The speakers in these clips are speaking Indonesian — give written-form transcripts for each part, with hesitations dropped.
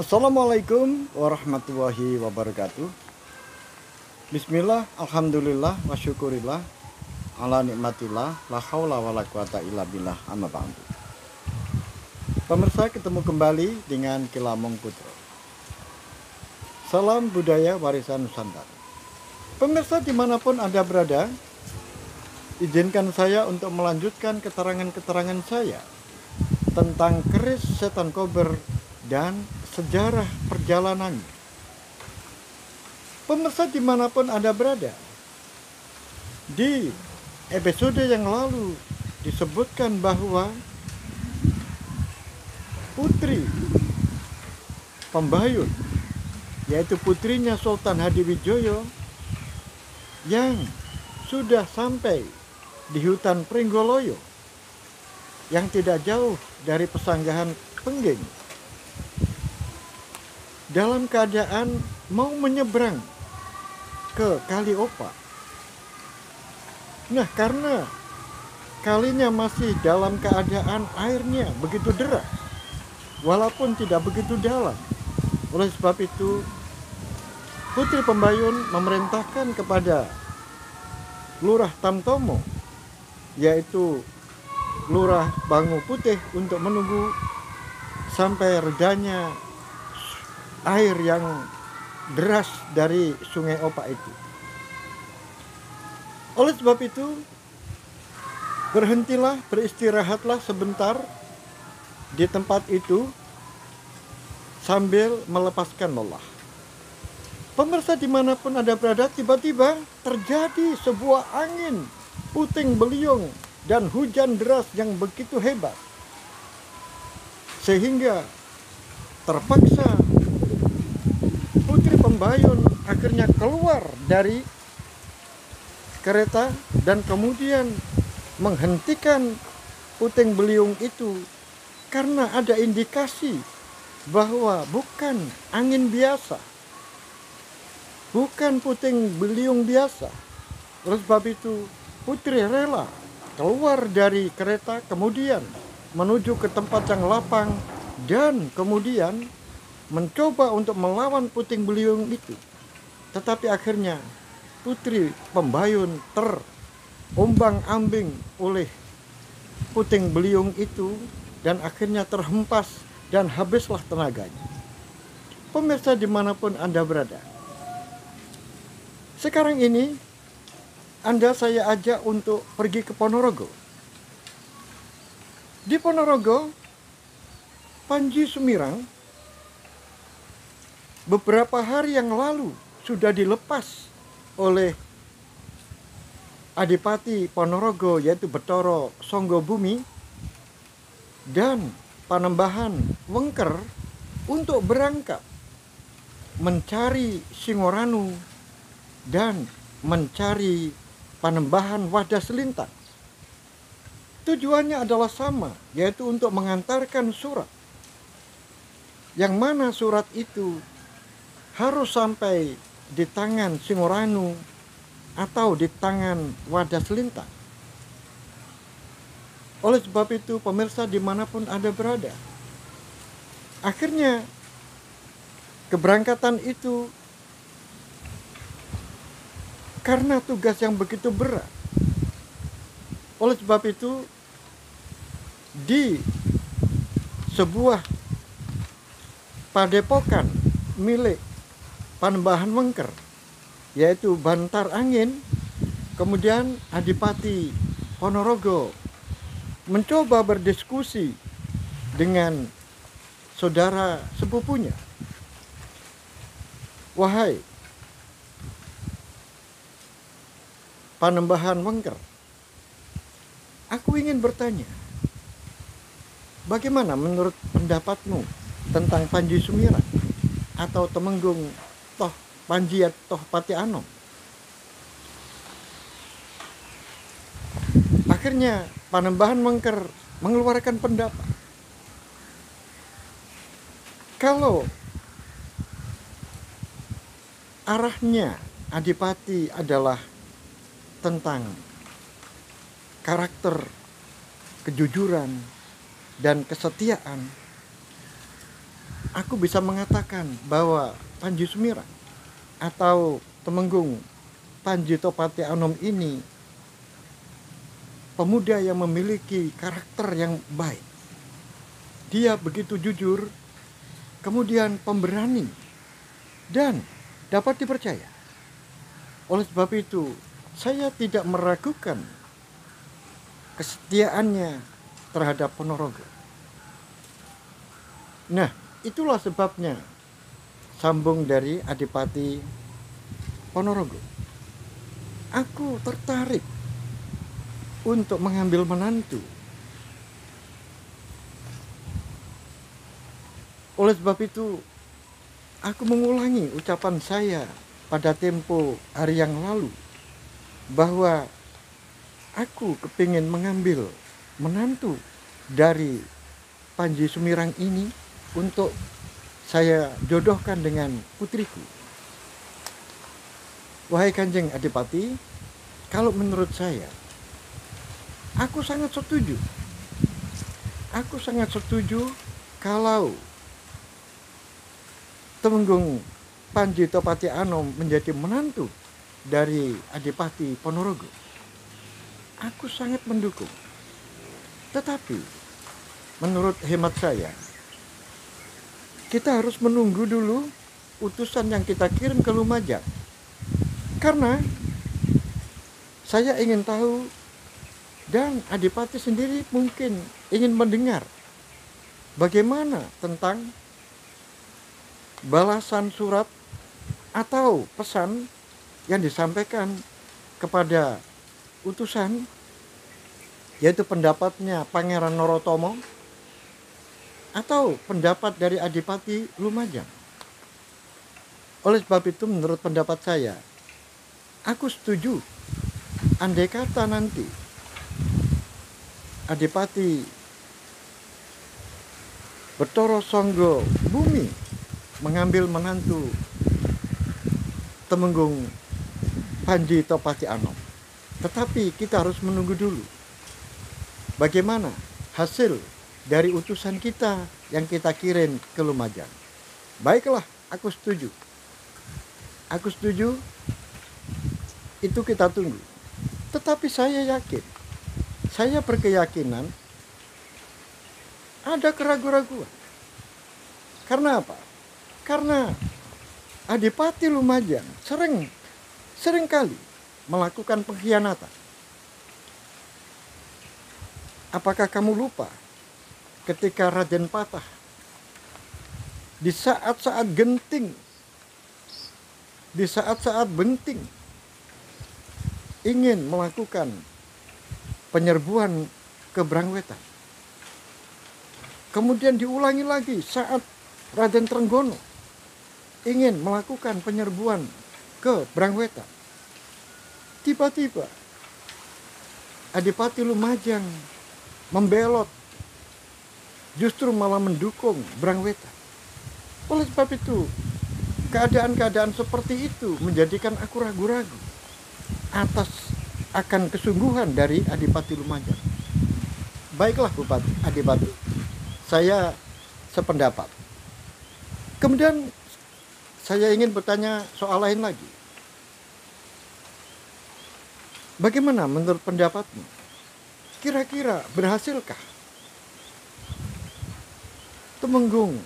Assalamualaikum warahmatullahi wabarakatuh. Bismillah, alhamdulillah, wa syukurillah, ala nikmatillah, la haula wa la quwata illa billah, amma ba'du. Pemirsa, ketemu kembali dengan Kilamong Putra. Salam budaya warisan Nusantara. Pemirsa dimanapun Anda berada, izinkan saya untuk melanjutkan keterangan-keterangan saya tentang keris setan kober dan sejarah perjalanannya. Pemirsa dimanapun Anda berada, di episode yang lalu disebutkan bahwa putri Pembayun, yaitu putrinya Sultan Hadiwijoyo, yang sudah sampai di hutan Pringgoloyo yang tidak jauh dari pesanggahan Pengging, dalam keadaan mau menyeberang ke Kali Opa. Nah, karena kalinya masih dalam keadaan airnya begitu deras, walaupun tidak begitu dalam. Oleh sebab itu, Putri Pembayun memerintahkan kepada Lurah Tamtomo, yaitu Lurah Bangu Putih, untuk menunggu sampai redanya air yang deras dari Sungai Opa itu. Oleh sebab itu, berhentilah, beristirahatlah sebentar di tempat itu sambil melepaskan lelah. Pemirsa dimanapun Anda berada, tiba-tiba terjadi sebuah angin puting beliung dan hujan deras yang begitu hebat, sehingga terpaksa Putri Pembayun akhirnya keluar dari kereta dan kemudian menghentikan puting beliung itu karena ada indikasi bahwa bukan angin biasa, bukan puting beliung biasa. Oleh sebab itu, Putri rela keluar dari kereta, kemudian menuju ke tempat yang lapang dan kemudian mencoba untuk melawan puting beliung itu. Tetapi akhirnya Putri Pembayun terombang-ambing oleh puting beliung itu dan akhirnya terhempas dan habislah tenaganya. Pemirsa dimanapun Anda berada, sekarang ini saya ajak untuk pergi ke Ponorogo. Di Ponorogo, Panji Sumirang beberapa hari yang lalu sudah dilepas oleh Adipati Ponorogo, yaitu Betoro Songgobumi dan Panembahan Wengker, untuk berangkat mencari Singoranu dan mencari Panembahan Wadah Selintang. Tujuannya adalah sama, yaitu untuk mengantarkan surat, yang mana surat itu harus sampai di tangan Singoranu atau di tangan Wadah Selintang. Oleh sebab itu, pemirsa dimanapun Anda berada, akhirnya keberangkatan itu karena tugas yang begitu berat. Oleh sebab itu, di sebuah padepokan milik Panembahan Wengker, yaitu Bantar Angin, kemudian Adipati Ponorogo mencoba berdiskusi dengan saudara sepupunya. Wahai Panembahan Wengker, aku ingin bertanya, bagaimana menurut pendapatmu tentang Panji Sumirang atau Temenggung Toh Panji Toh Pati Anom? Akhirnya Panembahan Wengker mengeluarkan pendapat, kalau arahnya Adipati adalah tentang karakter, kejujuran, dan kesetiaan, aku bisa mengatakan bahwa Panji Sumirang atau Temenggung Panji Topati Anom ini pemuda yang memiliki karakter yang baik. Dia begitu jujur, kemudian pemberani, dan dapat dipercaya. Oleh sebab itu, saya tidak meragukan kesetiaannya terhadap Ponorogo. Nah, itulah sebabnya sambung dari Adipati Ponorogo. Aku tertarik untuk mengambil menantu. Oleh sebab itu, aku mengulangi ucapan saya pada tempo hari yang lalu bahwa aku kepingin mengambil menantu dari Panji Sumirang ini untuk saya jodohkan dengan putriku. Wahai Kanjeng Adipati, kalau menurut saya, aku sangat setuju. Aku sangat setuju kalau Temenggung Panji Topati Anom menjadi menantu dari Adipati Ponorogo. Aku sangat mendukung. Tetapi menurut hemat saya, kita harus menunggu dulu utusan yang kita kirim ke Lumajang. Karena saya ingin tahu, dan Adipati sendiri mungkin ingin mendengar bagaimana tentang balasan surat atau pesan yang disampaikan kepada utusan, yaitu pendapatnya Pangeran Norotomo atau pendapat dari Adipati Lumajang. Oleh sebab itu, menurut pendapat saya, aku setuju andai kata nanti Adipati Betoro Songgo Bumi mengambil menantu Temenggung Panji Topati Anom. Tetapi kita harus menunggu dulu bagaimana hasil dari utusan kita yang kita kirim ke Lumajang. Baiklah, aku setuju. Aku setuju, itu kita tunggu. Tetapi saya yakin, saya berkeyakinan ada keraguan-raguan. Karena apa? Karena Adipati Lumajang sering kali melakukan pengkhianatan. Apakah kamu lupa ketika Raden Patah di saat-saat genting, di saat-saat benting ingin melakukan penyerbuan ke Brangwetan? Kemudian diulangi lagi saat Raden Trenggono ingin melakukan penyerbuan ke Brangwetan. Tiba-tiba Adipati Lumajang membelot, justru malah mendukung Brangwetan. Oleh sebab itu, keadaan-keadaan seperti itu menjadikan aku ragu-ragu atas akan kesungguhan dari Adipati Lumajang. Baiklah Bupati Adipati, saya sependapat. Kemudian saya ingin bertanya soal lain lagi. Bagaimana menurut pendapatmu? Kira-kira berhasilkah Temenggung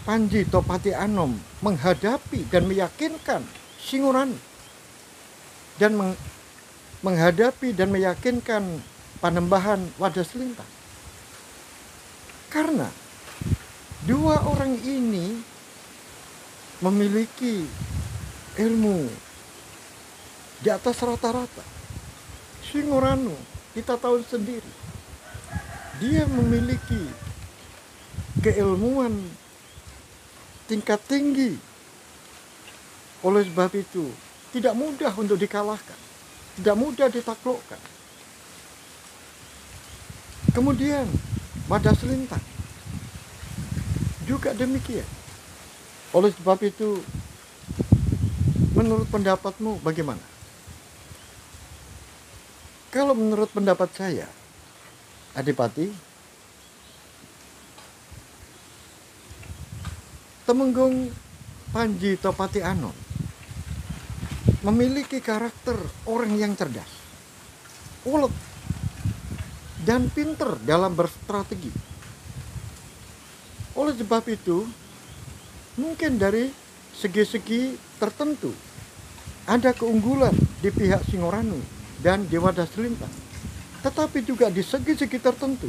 Panji Topati Anom menghadapi dan meyakinkan Singurani, dan menghadapi dan meyakinkan Panembahan Wadas Lintang? Karena dua orang ini memiliki ilmu di atas rata-rata. Singurani kita tahu sendiri, dia memiliki keilmuan tingkat tinggi. Oleh sebab itu, tidak mudah untuk dikalahkan, tidak mudah ditaklukkan. Kemudian Wadas Lintang juga demikian. Oleh sebab itu, menurut pendapatmu bagaimana? Kalau menurut pendapat saya, Adipati, Temenggung Panji Topati Anom memiliki karakter orang yang cerdas, ulet, dan pinter dalam berstrategi. Oleh sebab itu, mungkin dari segi-segi tertentu ada keunggulan di pihak Singoranu dan Dewada Selintang. Tetapi juga di segi-segi tertentu,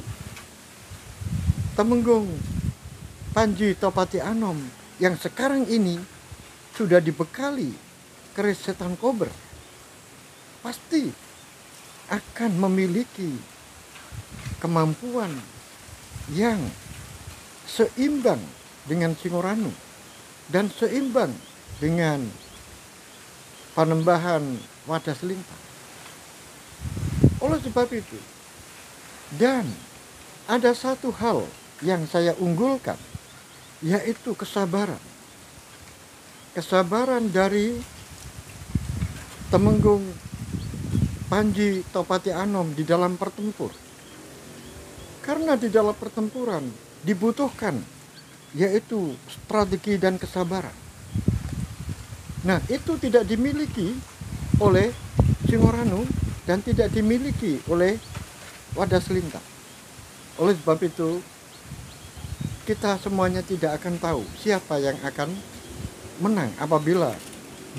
Temenggung Panji Topati Anom yang sekarang ini sudah dibekali keris setan kober, pasti akan memiliki kemampuan yang seimbang dengan Singoranu dan seimbang dengan Panembahan Wadah Selintang. Oleh sebab itu, dan ada satu hal yang saya unggulkan, yaitu kesabaran. Kesabaran dari Temenggung Panji Topati Anom di dalam pertempur. Karena di dalam pertempuran dibutuhkan yaitu strategi dan kesabaran. Nah, itu tidak dimiliki oleh Singoranu dan tidak dimiliki oleh Wadah Selintang. Oleh sebab itu, kita semuanya tidak akan tahu siapa yang akan menang apabila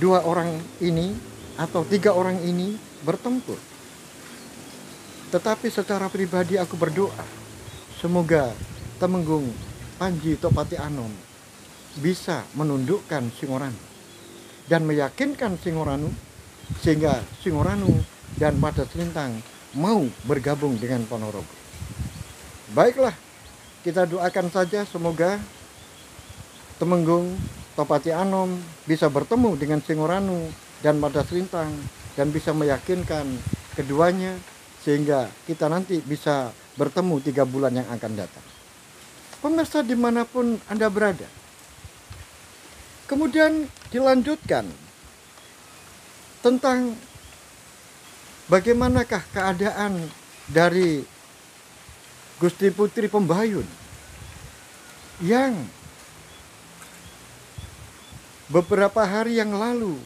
dua orang ini atau tiga orang ini bertempur. Tetapi secara pribadi aku berdoa, semoga Temenggung Panji Topati Anom bisa menundukkan Singoranu dan meyakinkan Singoranu sehingga Singoranu dan Wadah Selintang mau bergabung dengan Ponorogo. Baiklah, kita doakan saja semoga Temenggung Topati Anom bisa bertemu dengan Singoranu dan Wadah Selintang dan bisa meyakinkan keduanya sehingga kita nanti bisa bertemu 3 bulan yang akan datang. Pemirsa dimanapun Anda berada. Kemudian dilanjutkan tentang bagaimanakah keadaan dari Gusti Putri Pembayun yang beberapa hari yang lalu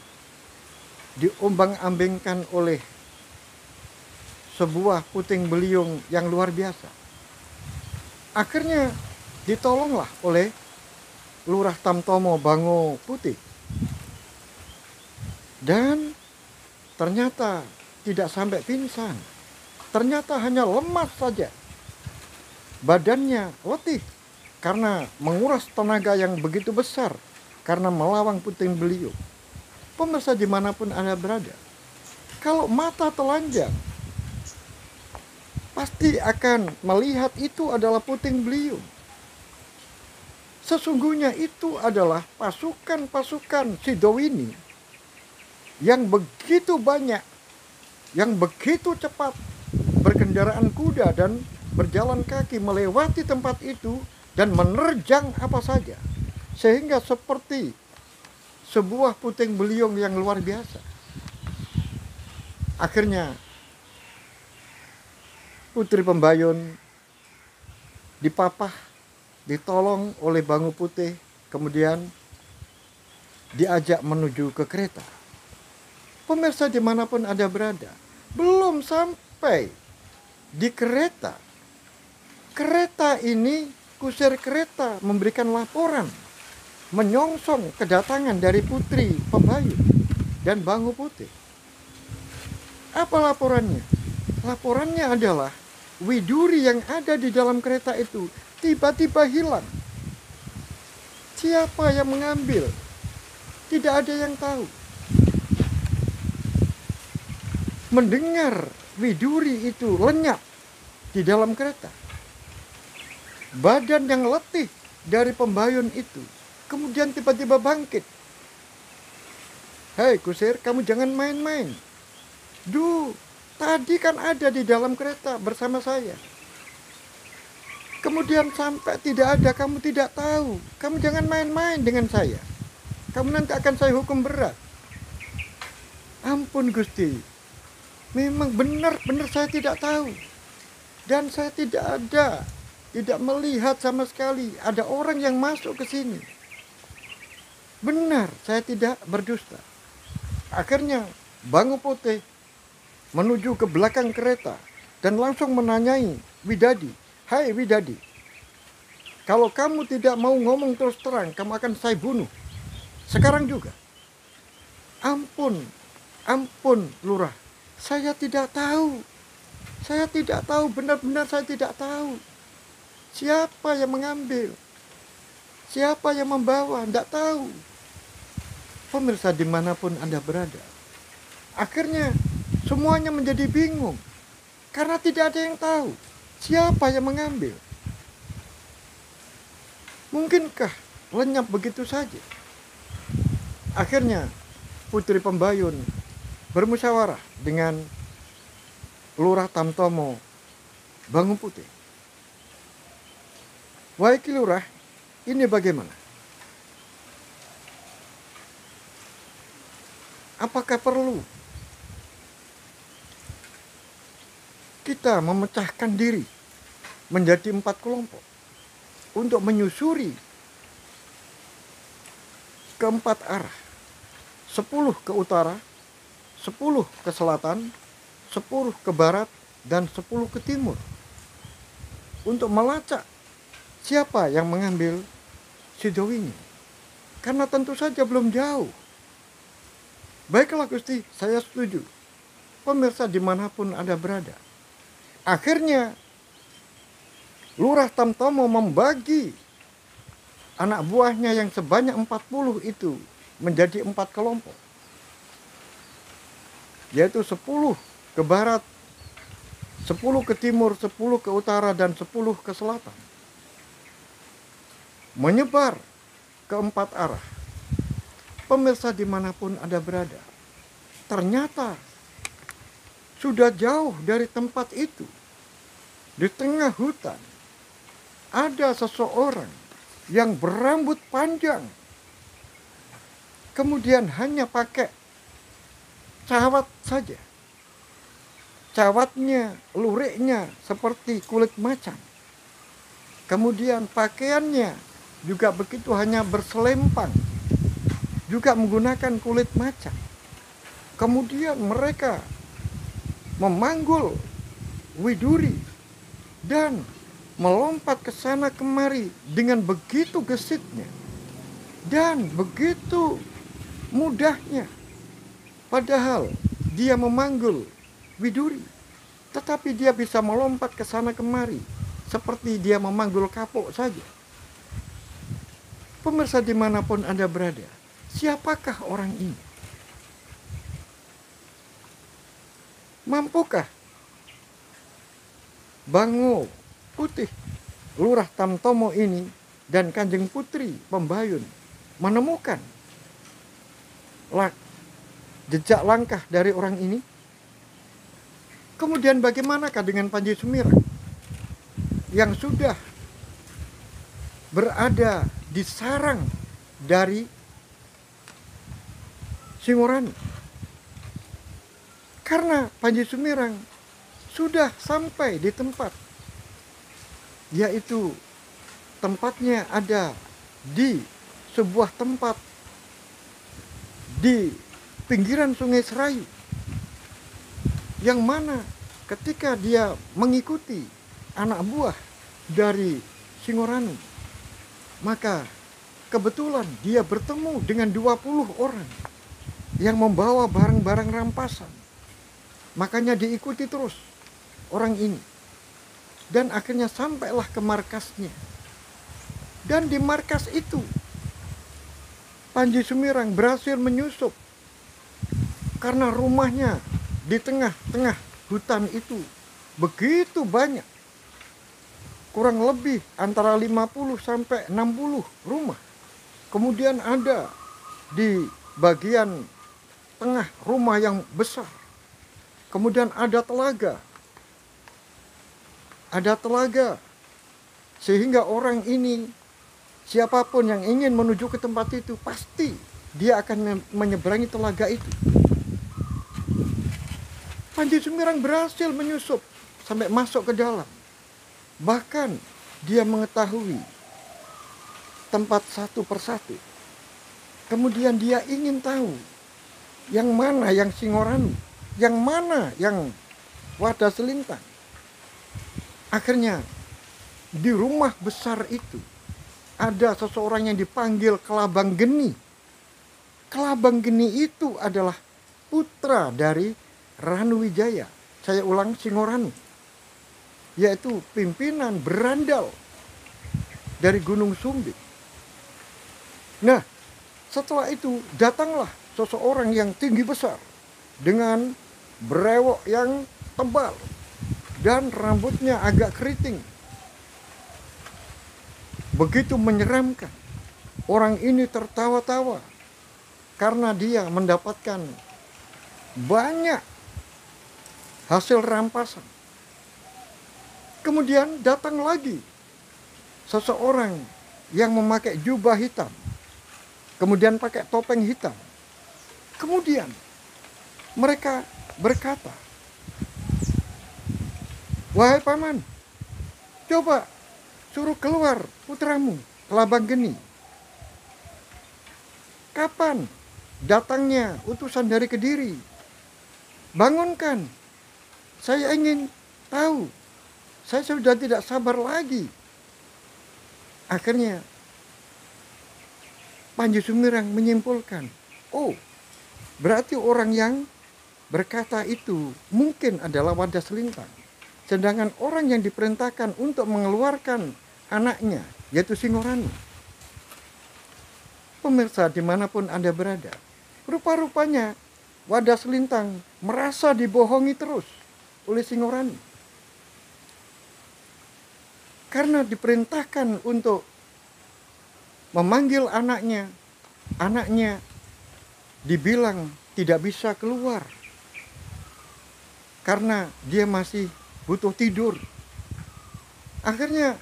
diombang-ambingkan oleh sebuah puting beliung yang luar biasa. Akhirnya ditolonglah oleh Lurah Tamtomo Bango Putih. Dan ternyata tidak sampai pingsan. Ternyata hanya lemas saja. Badannya letih karena menguras tenaga yang begitu besar karena melawan puting beliung. Pemirsa dimanapun Anda berada, kalau mata telanjang pasti akan melihat itu adalah puting beliung. Sesungguhnya itu adalah pasukan-pasukan Sidowini yang begitu banyak, yang begitu cepat berkendaraan kuda dan berjalan kaki melewati tempat itu dan menerjang apa saja. Sehingga seperti sebuah puting beliung yang luar biasa. Akhirnya Putri Pembayun dipapah, ditolong oleh Bango Putih, kemudian diajak menuju ke kereta. Pemirsa dimanapun Anda berada, belum sampai di kereta. Kereta ini, kusir kereta memberikan laporan, menyongsong kedatangan dari Putri Pembayun dan Bango Putih. Apa laporannya? Laporannya adalah Widuri yang ada di dalam kereta itu tiba-tiba hilang. Siapa yang mengambil? Tidak ada yang tahu. Mendengar Widuri itu lenyap di dalam kereta, badan yang letih dari Pembayun itu kemudian tiba-tiba bangkit. Hei kusir, kamu jangan main-main. Tadi kan ada di dalam kereta bersama saya. Kemudian sampai tidak ada, kamu tidak tahu. Kamu jangan main-main dengan saya. Kamu nanti akan saya hukum berat. Ampun Gusti, memang benar-benar saya tidak tahu. Dan saya tidak melihat sama sekali ada orang yang masuk ke sini. Benar, saya tidak berdusta. Akhirnya Bangu Putih menuju ke belakang kereta dan langsung menanyai Widadi, "Hai Widadi, kalau kamu tidak mau ngomong terus terang, kamu akan saya bunuh. Sekarang juga." Ampun, ampun lurah, saya tidak tahu. Saya tidak tahu, benar-benar saya tidak tahu. Siapa yang mengambil? Siapa yang membawa? Tidak tahu. Pemirsa dimanapun Anda berada. Akhirnya semuanya menjadi bingung. Karena tidak ada yang tahu siapa yang mengambil. Mungkinkah lenyap begitu saja? Akhirnya Putri Pembayun bermusyawarah dengan Lurah Tamtomo Bangu Putih. "Wahai Ki Lurah, ini bagaimana? Apakah perlu kita memecahkan diri menjadi 4 kelompok untuk menyusuri ke 4 arah, 10 ke utara, 10 ke selatan, 10 ke barat, dan 10 ke timur, untuk melacak siapa yang mengambil Sidowingi? Karena tentu saja belum jauh." "Baiklah Gusti, saya setuju." Pemirsa dimanapun Anda berada. Akhirnya Lurah Tamtomo membagi anak buahnya yang sebanyak 40 itu menjadi 4 kelompok. Yaitu 10 ke barat, 10 ke timur, 10 ke utara, dan 10 ke selatan. Menyebar ke 4 arah. Pemirsa dimanapun Anda berada. Ternyata sudah jauh dari tempat itu, di tengah hutan, ada seseorang yang berambut panjang, kemudian hanya pakai cawat saja. Cawatnya, luriknya seperti kulit macan. Kemudian pakaiannya juga begitu, hanya berselempang, juga menggunakan kulit macan. Kemudian mereka memanggul Widuri dan melompat ke sana kemari dengan begitu gesitnya dan begitu mudahnya. Padahal dia memanggul Widuri, tetapi dia bisa melompat ke sana kemari seperti dia memanggul kapuk saja. Pemirsa dimanapun Anda berada, siapakah orang ini? Mampukah Bangu Putih, Lurah Tamtomo ini, dan Kanjeng Putri Pembayun menemukan jejak langkah dari orang ini? Kemudian bagaimanakah dengan Panji Sumirang yang sudah berada di sarang dari Singorani? Karena Panji Sumirang sudah sampai di tempat, yaitu tempatnya ada di sebuah tempat di pinggiran Sungai Serayu, yang mana ketika dia mengikuti anak buah dari Singorani, maka kebetulan dia bertemu dengan 20 orang yang membawa barang-barang rampasan. Makanya diikuti terus orang ini. Dan akhirnya sampailah ke markasnya. Dan di markas itu Panji Sumirang berhasil menyusup, karena rumahnya di tengah-tengah hutan itu begitu banyak. Kurang lebih antara 50 sampai 60 rumah. Kemudian ada di bagian tengah rumah yang besar. Kemudian ada telaga. Ada telaga. Sehingga orang ini, siapapun yang ingin menuju ke tempat itu, pasti dia akan menyeberangi telaga itu. Panji Sumirang berhasil menyusup sampai masuk ke dalam. Bahkan dia mengetahui tempat satu persatu. Kemudian dia ingin tahu yang mana yang Singoranu, yang mana yang Wadah Selintang. Akhirnya di rumah besar itu ada seseorang yang dipanggil Kelabang Geni. Kelabang Geni itu adalah putra dari Ranu Wijaya. Saya ulang, Singoranu, yaitu pimpinan berandal dari Gunung Sumbing. Nah, setelah itu datanglah seseorang yang tinggi besar dengan brewok yang tebal dan rambutnya agak keriting. Begitu menyeramkan. Orang ini tertawa-tawa karena dia mendapatkan banyak hasil rampasan. Kemudian datang lagi seseorang yang memakai jubah hitam, kemudian pakai topeng hitam. Kemudian mereka berkata, "Wahai paman, coba suruh keluar putramu, Kelabang Geni. Kapan datangnya utusan dari Kediri? Bangunkan, saya ingin tahu. Saya sudah tidak sabar lagi." Akhirnya Panji Sumirang menyimpulkan, oh, berarti orang yang berkata itu mungkin adalah Wadah Selintang. Sedangkan orang yang diperintahkan untuk mengeluarkan anaknya, yaitu Singoranu. Pemirsa dimanapun Anda berada, rupa-rupanya Wadah Selintang merasa dibohongi terus oleh Singoranu. Karena diperintahkan untuk memanggil anaknya, anaknya dibilang tidak bisa keluar karena dia masih butuh tidur. Akhirnya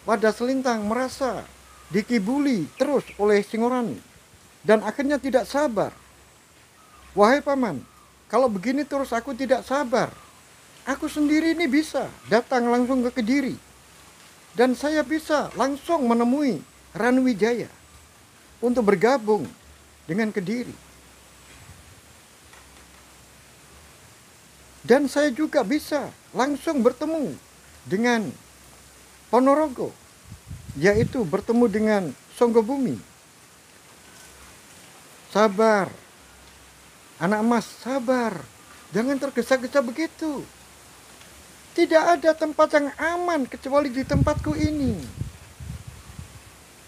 Wadah Selintang merasa dikibuli terus oleh Singoranu dan akhirnya tidak sabar. "Wahai paman, kalau begini terus aku tidak sabar. Aku sendiri ini bisa datang langsung ke Kediri dan saya bisa langsung menemui Ranu Wijaya untuk bergabung dengan Kediri. Dan saya juga bisa langsung bertemu dengan Ponorogo, yaitu bertemu dengan Songgobumi. Sabar, anak emas, sabar. Jangan tergesa-gesa begitu. Tidak ada tempat yang aman kecuali di tempatku ini.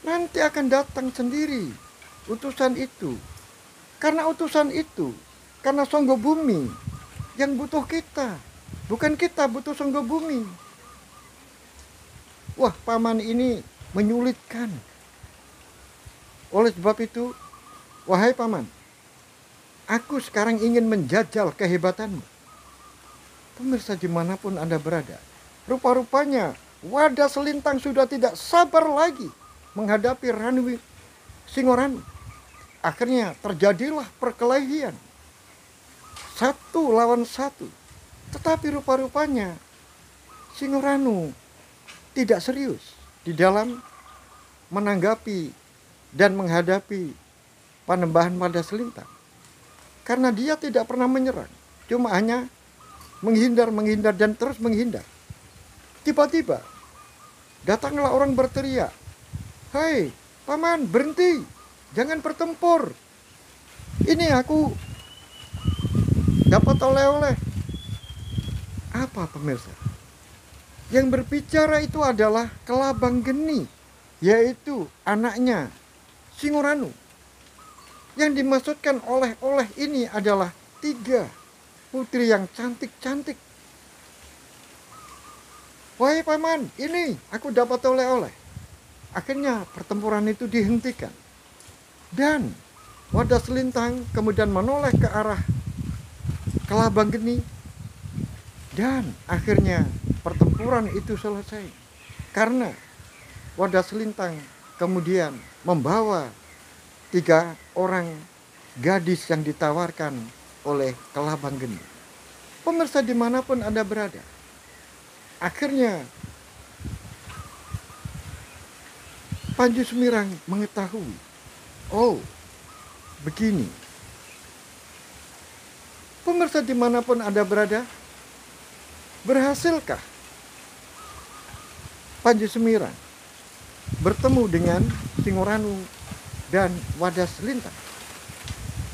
Nanti akan datang sendiri utusan itu. Karena utusan itu, karena Songgobumi yang butuh kita, bukan kita butuh Songgobumi." Wah, paman ini menyulitkan. Oleh sebab itu, wahai paman, aku sekarang ingin menjajal kehebatanmu. Pemirsa dimanapun Anda berada, rupa-rupanya Wadah Selintang sudah tidak sabar lagi menghadapi Ranu Singoranu. Akhirnya terjadilah perkelahian 1 lawan 1. Tetapi rupa-rupanya Singoranu tidak serius di dalam menanggapi dan menghadapi Panembahan Wadah Selintang. Karena dia tidak pernah menyerang, cuma hanya menghindar dan terus menghindar. Tiba-tiba datanglah orang berteriak, "Hai, paman, berhenti, jangan bertempur. Ini aku dapat oleh-oleh." Apa pemirsa? Yang berbicara itu adalah Kelabang Geni, yaitu anaknya Singoranu. Yang dimaksudkan oleh-oleh ini adalah 3 putri yang cantik-cantik. "Wahai paman, ini aku dapat oleh-oleh." Akhirnya pertempuran itu dihentikan. Dan Wadah Selintang kemudian menoleh ke arah Kelabang Geni. Dan akhirnya pertempuran itu selesai. Karena Wadah Selintang kemudian membawa 3 orang gadis yang ditawarkan oleh Kelabang Geni. Pemirsa dimanapun Anda berada, akhirnya Panji Sumirang mengetahui, oh, begini. Pemirsa dimanapun Anda berada, berhasilkah Panji Sumirang bertemu dengan Singoranu dan Wadas Lintang?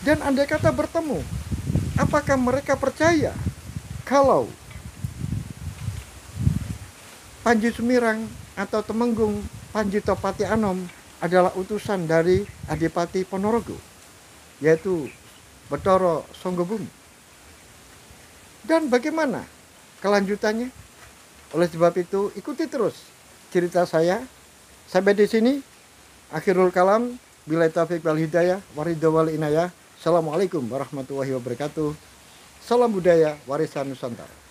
Dan andai kata bertemu, apakah mereka percaya kalau Panji Sumirang atau Temenggung Panji Topati Anom adalah utusan dari Adipati Ponorogo, yaitu Bathara Songgobumi? Dan bagaimana kelanjutannya? Oleh sebab itu, ikuti terus cerita saya. Sampai di sini, akhirul kalam. Billahi taufiq wal hidayah, waridho wal inayah. Assalamualaikum warahmatullahi wabarakatuh. Salam budaya warisan Nusantara.